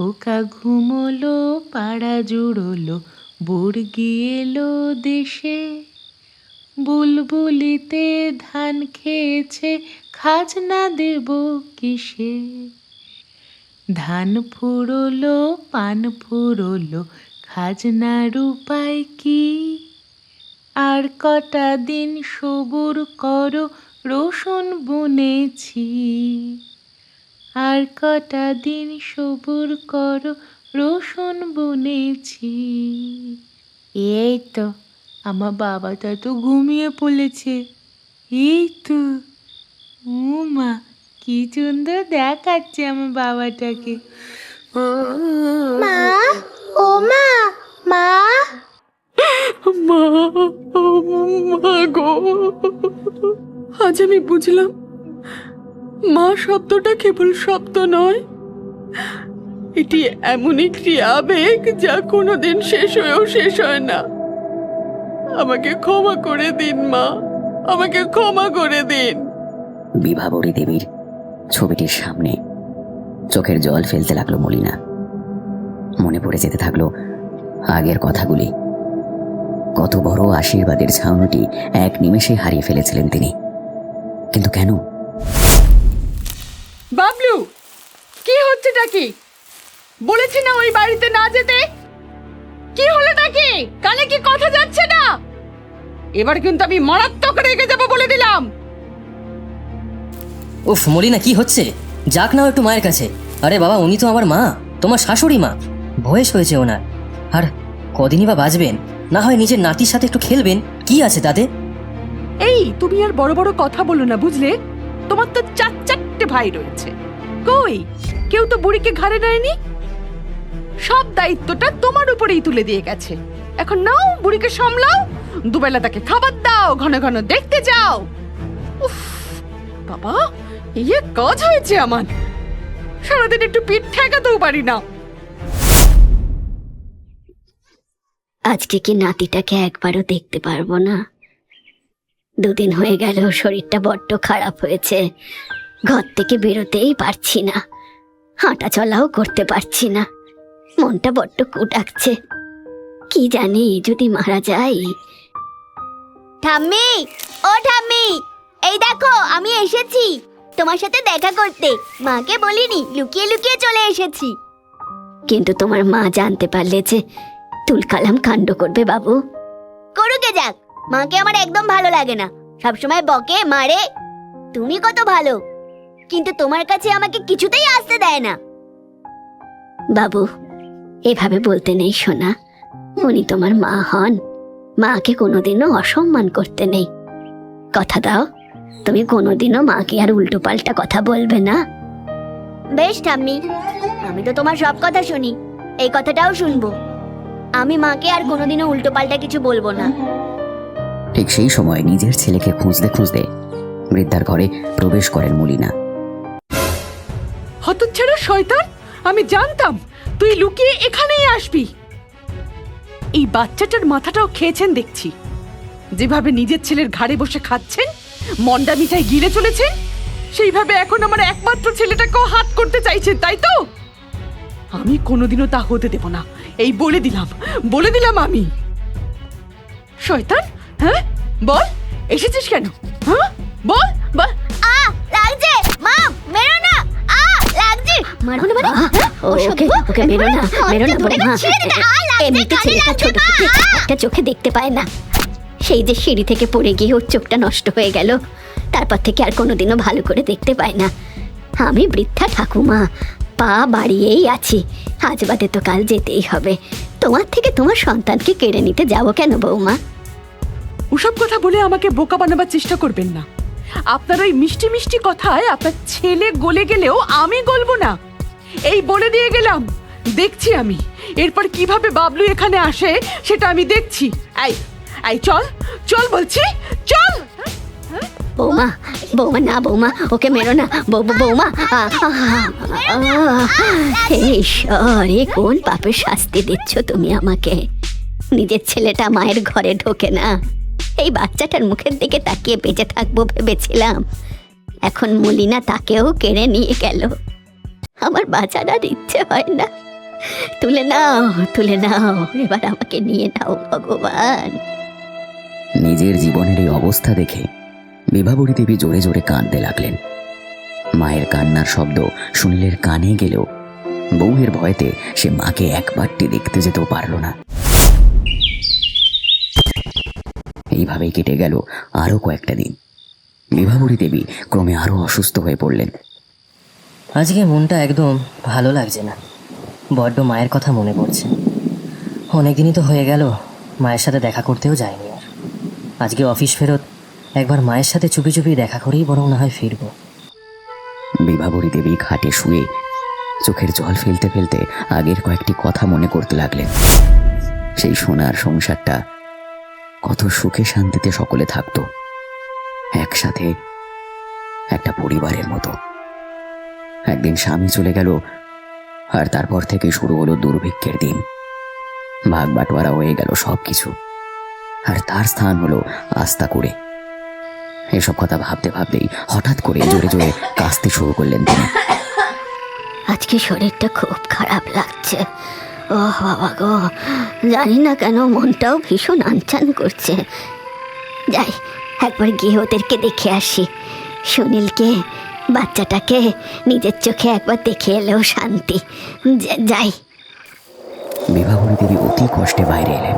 খোকা ঘুমোলো, পাড়া জুড়োলো, বর্গি এলো দেশে। বুলবুলিতে ধান খেয়েছে, খাজনা দেব কিসে? ধান ফুরোলো, পান ফুরোলো, খাজনার উপায় কি? আর কটা দিন সবুর করো, রসুন বুনেছি। আর কটা দিন সবুর করো, রসুন বুনেছি। এই তো আমার বাবাটা তো ঘুমিয়ে পড়েছে। এই তো মা, কি সুন্দর দেখাচ্ছে আমার বাবাটাকে। মা, ও মা, মা, মা, মা গো, আজ আমি বুঝলাম মা শব্দটা কেবল শব্দ নয়, এটি এমন একটি আবেগ যা কোনোদিন শেষ হয়েও শেষ হয় না। আমাকে ক্ষমা করে দিন মা, আমাকে ক্ষমা করে দিন। বিভাবরী দেবীর ছবিটির সামনে চোখের জল ফেলতে লাগলো মলিনা। মনে পড়ে যেতে থাকলো আগের কথাগুলি। কত বড় আশীর্বাদের ছাউনিটি এক নিমেষে হারিয়ে ফেলেছিলেন তিনি, কিন্তু কেন? বাবলু, কি হচ্ছেটা কি? বলেছি না ওই বাড়িতে না যেতে। কি হলো নাকি? কানে কি কথা যাচ্ছে না? এবার কিন্তু আমি মারাত্মক রেগে যাবো বলে দিলাম। উফ মলিনা, কি হচ্ছে? যাক নাও একটু মায়ের কাছে। আরে বাবা, উনি তো আমার মা, তোমার শাশুড়ি মা। বয়স হয়েছে ওনার, আর কদিনই বা বাঁচবেন। না হয় নিজের নাতির সাথে একটু খেলবেন, কি আছে তাতে? এই, তুমি আর বড় বড় কথা বলো না, বুঝলে? তোমার তো চারটে ভাই রয়েছে, কই কেউ তো বুড়িকে ঘাড়ে নেয়নি। সব দায়িত্বটা তোমার উপরেই তুলে দিয়ে গেছে। এখন নাও, বুড়িকে সামলাও, দুবেলা তাকে খাবার দাও, ঘন ঘন দেখতে যাও। উফ বাবা, এই কাজ হয়েছে আমার। সারাদিন একটু পিঠ ঠেকাতেও পারি না। আজকে কি নাতিটাকে একবারও দেখতে পারবো না? দুদিন হয়ে গেল, শরীরটা বড্ড খারাপ হয়েছে। ঘর থেকে বেরোতেই পারছি না, হাঁটা চলাও করতে পারছি না। মনটা বড্ড কুটাচ্ছে। কি জানি যদি মারা যাই। ঠাম্মি, ও ঠাম্মি, এই দেখো আমি এসেছি তোমার সাথে দেখা করতে। মাকে বলিনি, লুকিয়ে লুকিয়ে চলে এসেছি। কিন্তু তোমার মা জানতে পারলে যে তুলকালাম কাণ্ড করবে বাবু। করুকে যাক, মাকে আমার একদম ভালো লাগে না। সবসময় বকে মারে। তুমি কত ভালো, কিন্তু তোমার কাছে আমাকে কিছুতেই আসতে দেয় না। বাবু, এভাবে বলতে নেই সোনা। উনি তোমার মা হন, মাকে কোনোদিনও অসম্মান করতে নেই। কথা দাও, তুমি কোনোদিনও মাকে আর উল্টো পাল্টা কথা বলবে না। বেশ ঠাম্মি, আমি তো তোমার সব কথা শুনি, এই কথাটাও শুনবো। আমি মাকে আর কোনোদিনও উল্টো পাল্টা কিছু বলবো না। ঠিক সেই সময় নিজের ছেলেকে খুঁজতে খুঁজতে বৃদ্ধার ঘরে প্রবেশ করেন মলিনা। হতচ্ছাড়া শয়তান, আমি জানতাম তুই লুকিয়ে এখানেই আসবি। এই বাচ্চাটার মাথাটাও খেয়েছেন দেখছি। যেভাবে নিজের ছেলের ঘাড়ে বসে খাচ্ছেন, মন্ডা মিঠাই গিলে চলেছেন, সেইভাবে এখন আমার একমাত্র ছেলেটাকেও হাত করতে চাইছেন, তাই তো? আমি কোনোদিনও তা হতে দেব না, এই বলে দিলাম আমি। শয়তান, হ্যাঁ বল, এসেছিস কেন? হ্যাঁ বল বল। লাগছে মা, মেরো না। লাগছে, মারো না মানে? ওকে ওকে মেরো না, মেরো না বৌমা। এমনিতে ছেলেটা ছোট থেকে একটা চোখে দেখতে পায় না। সেই যে সিঁড়ি থেকে পড়ে গিয়ে ওর চোখটা নষ্ট হয়ে গেল, তারপর থেকে আর কোনোদিনও ভালো করে দেখতে পায় না। আমি বৃদ্ধা ঠাকুমা, পা বাড়িয়েই আছি। আজ বাদে তো কাল যেতেই হবে। তোমার থেকে তোমার সন্তানকে কেড়ে নিতে যাবো কেন বৌমা? ওসব কথা বলে আমাকে বোকা বানাবার চেষ্টা করবেন না। আপনার ওই মিষ্টি মিষ্টি কথায় আপনার ছেলে গলে গেলেও আমি গলবো না, এই বলে দিয়ে গেলাম। দেখছি আমি এরপর কিভাবে বাবলু এখানে আসে, সেটা আমি দেখছি। এই চল চল বলছি, চল। বৌমা, বৌমা না বৌমা, ওকে মেরো না বৌমা। ঈশ্বর, এ কোন পাপের শাস্তি দিচ্ছ তুমি আমাকে? নিজের ছেলেটা মায়ের ঘরে ঢোকে না, এই বাচ্চাটার মুখের দিকে তাকিয়ে বেঁচে থাকবো ভেবেছিলাম। এখন মলিনা তাকেও কেড়ে নিয়ে গেল। আমার বাঁচার আর ইচ্ছে হয় না। তুলে নাও, তুলে নাও, এবার আমাকে নিয়ে নাও ভগবান। নিজের জীবনের এই অবস্থা দেখে বিভাবরী দেবী জোরে জোরে কাঁদতে লাগলেন। মায়ের কান্নার শব্দ সুনীলের কানে গেলেও বউয়ের ভয়তে সে মাকে একবারটি দেখতে যেতেও পারল না। এইভাবেই কেটে গেল আরো কয়েকটা দিন। বিভাবরী দেবী ক্রমে আরো অসুস্থ হয়ে পড়লেন। আজকে মনটা একদম ভালো লাগছে না, বড্ড মায়ের কথা মনে পড়ছে। অনেকদিনই তো হয়ে গেল মায়ের সাথে দেখা করতেও যায়নি আর। আজকে অফিস ফেরত একবার মায়ের সাথে চুপি চুপি দেখা করেই বরং না হয় ফিরব। বিভাবরী দেবী খাটে শুয়ে চোখের জল ফেলতে ফেলতে আগের কয়েকটি কথা মনে করতে লাগলেন। সেই সোনার সংসারটা কত সুখে শান্তিতে সকলে থাকতো একসাথে, একটা পরিবারের মতো। একদিন স্বামী চলে গেল, আর তারপর থেকে শুরু হলো দুর্ভিক্ষের দিন। ভাগ বাটোয়ারা হয়ে গেল সবকিছু, আর তার স্থান হলো আস্থা করে। এসব কথা ভাবতে ভাবতেই হঠাৎ করে জোরে জোরে কাঁদতে শুরু করলেন তিনি। আজকে শরীরটা খুব খারাপ লাগছে। ও বাবা গো, জানি না কেন মনটাও ভীষণ আনচান করছে। যাই একবার গিয়ে ওদেরকে দেখে আসি। সুনীলকে, বাচ্চাটাকে নিজের চোখে একবার দেখে এলেও শান্তি। যাই। বিভাবরী দেবী অতি কষ্টে বাইরে এলেন।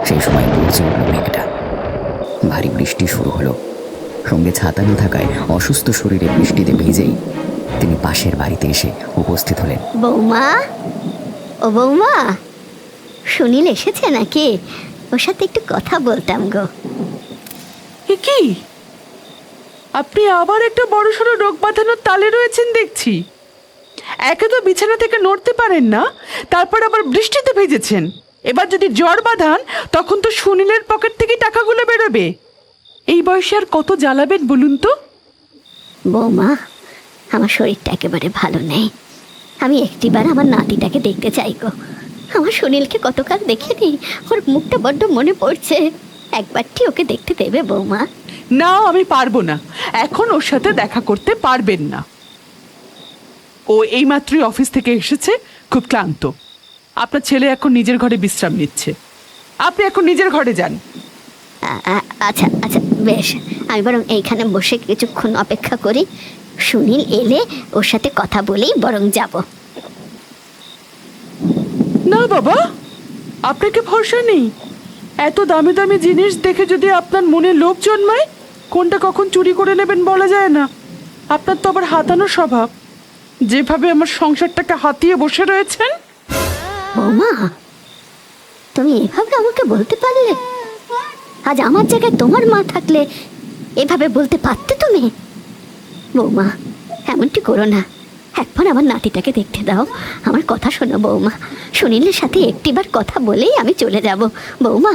সেই সময় পড়ছে উঠল মেঘটা। ভারী বৃষ্টি শুরু হলো। সঙ্গে ছাতা না থাকায় অসুস্থ শরীরে বৃষ্টিতে ভিজেই তিনি পাশের বাড়িতে এসে উপস্থিত হলেন। বৌমা, ও বৌমা, সুনীল এসেছে নাকি? ওর সাথে একটু কথা বলতাম গো। এ কি, আপনি আবার একটা বড়সড় রোগ বাঁধানোর তালে রয়েছেন দেখছি। একে তো বিছানা থেকে নড়তে পারেন না, তারপর আবার বৃষ্টিতে ভিজেছেন। এবার যদি জ্বর বাঁধান তখন তো সুনীলের পকেট থেকে টাকাগুলো বেরোবে। এই বয়সে আর কত জ্বালাবেন বলুন তো? বৌমা, আমার শরীরটা একেবারে ভালো নেই। আমি একটিবার আমার নাতিটাকে দেখতে চাই গো। আমার সুনীলকে কতকাল দেখিনি, ওর মুখটা বড্ড মনে পড়ছে। একবারটি ওকে দেখতে দেবে বৌমা? না, আমি পারবো না। এখন ওর সাথে দেখা করতে পারবেন না। ও এইমাত্রই অফিস থেকে এসেছে, খুব ক্লান্ত। আপনার ছেলে এখন নিজের ঘরে বিশ্রাম নিচ্ছে। আপনি এখন নিজের ঘরে যান। আচ্ছা আচ্ছা, বেশ। আমি বরং এইখানে বসে কিছুক্ষণ অপেক্ষা করি। সুনীল এলে ওর সাথে কথা বলেই বরং যাব। না বাবা, আপনাকে ভরসা নেই। এত দামি দামি জিনিস দেখে যদি আপনার মনে লোভ জন্মায়, কোনটা কখন চুরি করে নেবেন বলা যায় না। আপনার তো আবার হাতানো স্বভাব। যেভাবে আমার সংসারটাকে হাতিয়ে বসে রয়েছেন। বৌমা, তুমি এভাবে আমাকে বলতে পারলে? আজ আমার জায়গায় তোমার মা থাকলে এভাবে বলতে পারতে তুমি? বৌমা, এমনটি করো না। একবার আমার নাতিটাকে দেখতে দাও। আমার কথা শোনো বৌমা। সুনীলের সাথে একটিবার কথা বলেই আমি চলে যাব বৌমা।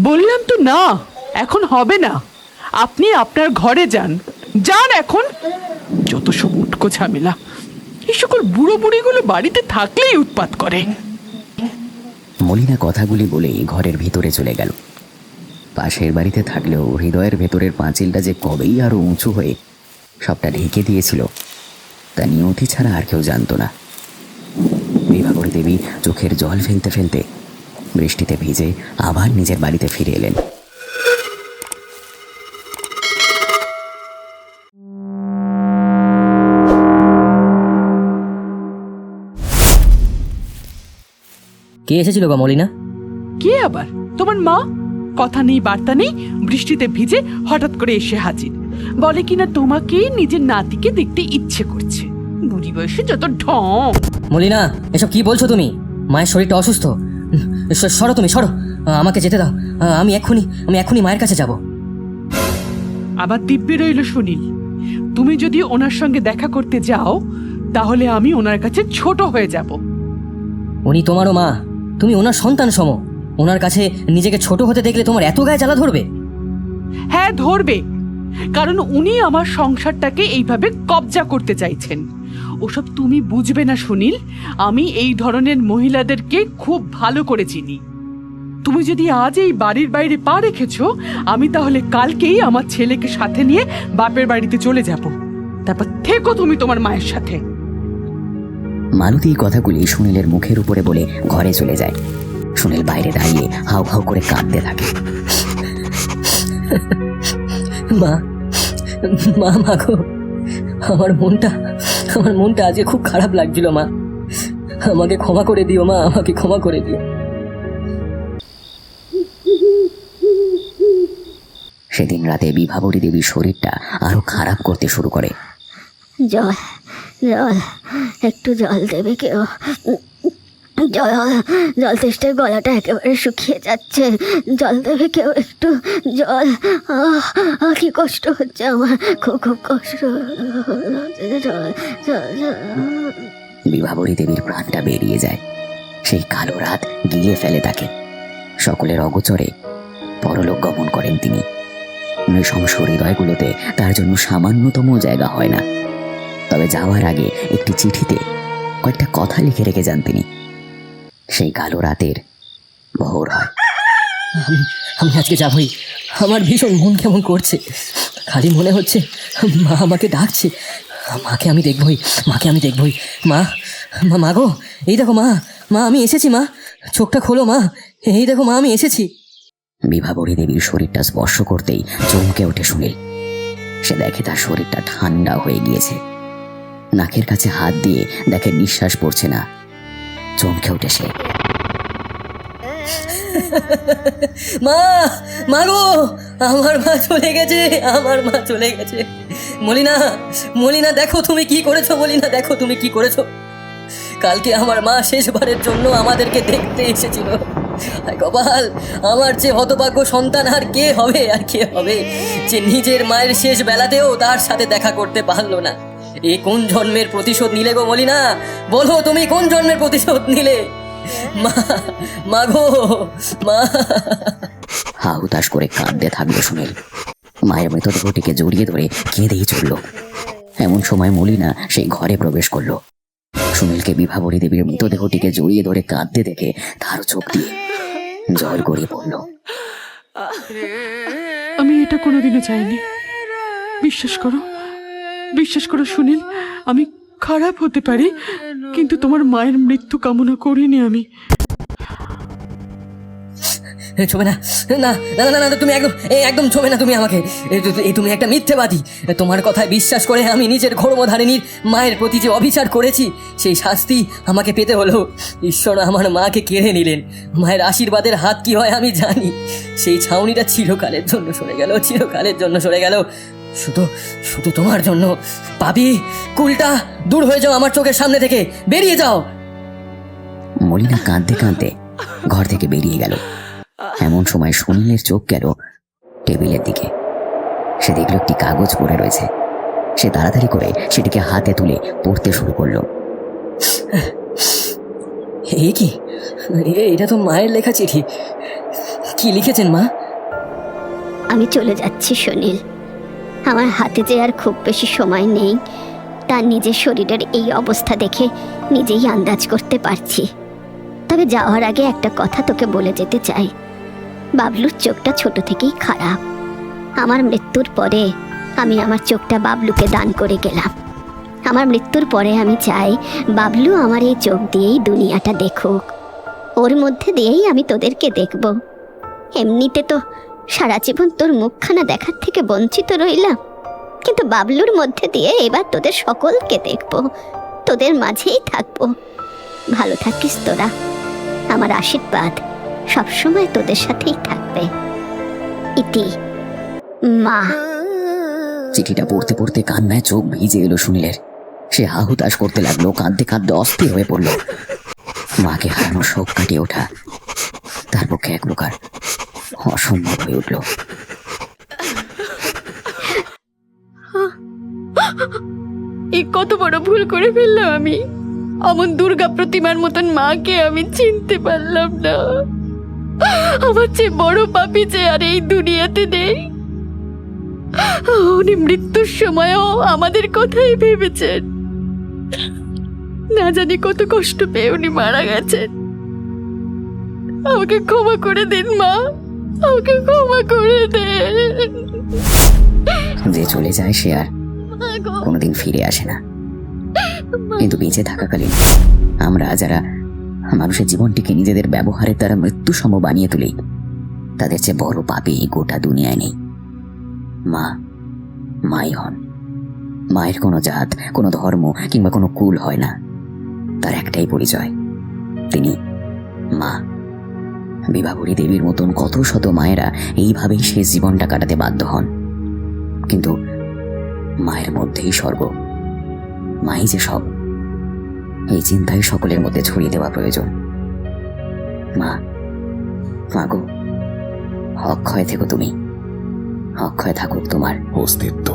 বললাম তো না, এখন হবে না। আপনি আপনার ঘরে যান, যান এখন। যত সব উটকো ঝামেলা। এই সকল বুড়ো বুড়িগুলো বাড়িতে থাকলেই উৎপাত করে। মলিনা কথাগুলি বলেই ঘরের ভিতরে চলে গেল। পাশের বাড়িতে থাকলেও হৃদয়ের ভেতরের পাঁচিলটা যে কবেই আরো উঁচু হয়ে সবটা ঢেকে দিয়েছিল তা নিয়তি ছাড়া আর কেউ জানত না। বিভাবরী দেবী চোখের জল ফেলতে ফেলতে বৃষ্টিতে ভিজে আবার নিজের বাড়িতে ফিরে এলেন। কে এসেছিল গো মলিনা? কে আবার? তোমার মা। কথা নেই বার্তা নেই, বৃষ্টিতে ভিজে হঠাৎ করে এসে হাজির। বলে কিনা তোমাকে নিজের নাতিকে দেখতে ইচ্ছে করছে। বুড়ি বয়সে যত ঢং। মলিনা, এসব কি বলছো তুমি? মায়ের শরীরটা অসুস্থ। সরো তুমি, সরো। আমাকে যেতে দাও। আমি এক্ষুনি মায়ের কাছে যাব। আবার দিব্যি রইল সুনীল। তুমি যদি ওনার সঙ্গে দেখা করতে যাও তাহলে আমি ওনার কাছে ছোট হয়ে যাব। উনি তোমারও মা, তুমি ওনার সন্তান সম। ওনার কাছে নিজেকে ছোট হতে দেখলে তোমার এত গায়ে জ্বালা ধরবে? হ্যাঁ, ধরবে। কারণ উনি আমার সংসারটাকে এইভাবে কবজা করতে চাইছেন। ওসব তুমি বুঝবে না সুনীল। আমি এই ধরনের মহিলাদেরকে খুব ভালো করে চিনি। তুমি যদি আজ এই বাড়ির বাইরে পা রেখেছ, আমি তাহলে কালকেই আমার ছেলেকে সাথে নিয়ে বাপের বাড়িতে চলে যাব। তারপর থেকো তুমি তোমার মায়ের সাথে। মালতী এই কথাগুলি সুনীলের মুখের উপরে বলে ঘরে চলে যায়। সুনীল বাইরে দাঁড়িয়ে হাউ হাউ করে কাঁদতে থাকে। মা, মা, মা গো, আমার মনটা আজকে খুব খারাপ লাগছিল মা। আমাকে ক্ষমা করে দিও মা, আমাকে ক্ষমা করে দিও। সেদিন রাতে বিভাবরী দেবীর শরীরটা আরো খারাপ করতে শুরু করে। জল জল একটু জল দেবে কেউ? জল জল তেষ্টায় গলাটা একেবারে শুকিয়ে যাচ্ছে, জল দেবে কেউ একটু? জল, কি কষ্ট হচ্ছে আমার, খুব খুব কষ্ট। জল জল জল। বিভাবরী দেবীর প্রাণটা বেরিয়ে যায়। সেই কালো রাত গিলে ফেলে তাকে। সকলের অগোচরে পরলোক গমন করেন তিনি। নৃশংস হৃদয়গুলোতে তার জন্য সামান্যতম জায়গা হয় না। তবে যাওয়ার আগে একটি চিঠিতে কয়েকটা কথা লিখে রেখে যান তিনি। সেই কালো রাতের ভোর হয়। আমি আজকে যাবই। আমার ভীষণ মন কেমন করছে, খালি মনে হচ্ছে মা আমাকে ডাকছে। মাকে আমি দেখবই, মাকে আমি দেখবই। মা, মা, মা গো, এই দেখো মা, মা আমি এসেছি মা, চোখটা খোলো মা, এই দেখো মা আমি এসেছি। বিভাবরী দেবীর শরীরটা স্পর্শ করতেই চমকে ওঠে সুনীল। সে দেখে তার শরীরটা ঠান্ডা হয়ে গিয়েছে। নাকের কাছে হাত দিয়ে দেখে নিঃশ্বাস পড়ছে না। চমকে ওঠে সে। মা, মা গো, আমার মা চলে গেছে, আমার মা চলে গেছে। মলিনা, মলিনা দেখো তুমি কি করেছো, মলিনা দেখো তুমি কি করেছো। কালকে আমার মা শেষবারের জন্য আমাদেরকে দেখতে এসেছিল। হায় কপাল, আমার যে হতভাগ্য সন্তান আর কে হবে, আর কে হবে, যে নিজের মায়ের শেষ বেলাতেও তার সাথে দেখা করতে পারলো না। এ কোন জন্মের প্রতিশোধ নিলে গো মলিনা, বলো তুমি কোন জন্মের প্রতিশোধ নিলে? মা, মা গো, মা। হাহুতাশ করে কাঁদতে থাকলো সুনীল। মায়ের মৃতদেহটিকে জড়িয়ে ধরে কেঁদেই চলল। এমন সময় মলিনা সেই ঘরে প্রবেশ করলো। সুনীলকে বিভাবরী দেবীর মৃতদেহটিকে জড়িয়ে ধরে কাঁদতে দেখে তার চোখ দিয়ে জল গড়িয়ে পড়ল। আমি এটা কোনোদিনও চাইনি। বিশ্বাস করো সুনীল, আমি খারাপ হতে পারি, কিন্তু তোমার মায়ের মৃত্যু কামনা করিনি আমি। ছোবে না, না না না না, তুমি একদম ছোবে না তুমি আমাকে। তুমি একটা মিথ্যেবাদী। তোমার কথায় বিশ্বাস করে আমি নিজের গর্ভধারিণীর মায়ের প্রতি যে অবিচার করেছি, সেই শাস্তি আমাকে পেতে হলো। ঈশ্বর আমার মাকে কেড়ে নিলেন। মায়ের আশীর্বাদের হাত কি হয় আমি জানি। সেই ছাউনিটা চিরকালের জন্য সরে গেল, চিরকালের জন্য সরে গেল। শুধু তোমার জন্য। পাপী কুলটা, দূর হয়ে যাও আমার চোখের সামনে থেকে, বেরিয়ে যাও। মলিনা কাঁদতে কাঁদতে ঘর থেকে বেরিয়ে গেল। এমন সময় সুনীলের চোখ গেল টেবিলের দিকে। সে দেখল একটি কাগজ পড়ে রয়েছে। সে তাড়াতাড়ি করে সেটিকে হাতে তুলে পড়তে শুরু করলো। এ কি, এটা তো মায়ের লেখা চিঠি। কি লিখেছেন মা? আমি চলে যাচ্ছি সুনীল। আমার হাতে যে আর খুব বেশি সময় নেই, তার নিজের শরীরের এই অবস্থা দেখে নিজেই আন্দাজ করতে পারছি। তবে যাওয়ার আগে একটা কথা তোকে বলে যেতে চাই। বাবলুর চোখটা ছোট থেকেই খারাপ। আমার মৃত্যুর পরে আমি আমার চোখটা বাবলুকে দান করে গেলাম। আমার মৃত্যুর পরে আমি চাই বাবলু আমার এই চোখ দিয়েই দুনিয়াটা দেখুক। ওর মধ্যে দিয়েই আমি তোদেরকে দেখব। এমনিতে তো সারা জীবন তোর মুখখানা দেখার থেকে বঞ্চিত রইলাম, কিন্তু বাবলুর মধ্যে দিয়ে এবার তোদের সকলকে দেখব, তোদের মাঝেই থাকব। ভালো থাকিস তোরা। আমার আশীর্বাদ সবসময় তোদের সাথেই থাকবে। ইতি, মা। চিঠিটা পড়তে পড়তে কান্নায় চোখ ভিজে এলো সুনীলের। সে হাহুতাশ করতে লাগলো, কাঁদতে কাঁদতে অস্থির হয়ে পড়ল। মাকে হারানোর শোক কাটিয়ে ওঠা তার পক্ষে এক প্রকার অসম্ভব হয়ে উঠল। এই কত বড় ভুল করে ফেললাম আমি। অমন দুর্গা প্রতিমার মতন মাকে আমি চিনতে পারলাম না। আমার চেয়ে বড় পাপী যে আর এই দুনিয়াতে নেই। উনি মৃত্যুর সময়ও আমাদের কথাই ভেবেছেন। না জানি কত কষ্ট পেয়ে উনি মারা গেছেন। আমাকে ক্ষমা করে দিন মা, আমাকে ক্ষমা করে দিন। যে চলে যায় সে আর কোনোদিন ফিরে আসে না। কিন্তু বেঁচে থাকাকালীন আমরা যারা মানুষের জীবনটিকে নিজেদের ব্যবহারের দ্বারা মৃত্যুসম বানিয়ে তুলি, তাদের চেয়ে বড় পাপী এই গোটা দুনিয়ায় নেই। মা মাই হন। মায়ের কোনো জাত, কোনো ধর্ম কিংবা কোনো কুল হয় না, তার একটাই পরিচয়, তিনি মা। বিভাবরী দেবীর মতন কত শত মায়েরা এইভাবেই শেষ জীবনটা কাটাতে বাধ্য হন, কিন্তু মায়ের মধ্যেই স্বর্গ, মাই যে সব, এই চিন্তাই সকলের মধ্যে ছড়িয়ে দেওয়া প্রয়োজন। মা, মাগো, অক্ষয় থেকো তুমি, অক্ষয় থাকুক তোমার অস্তিত্ব।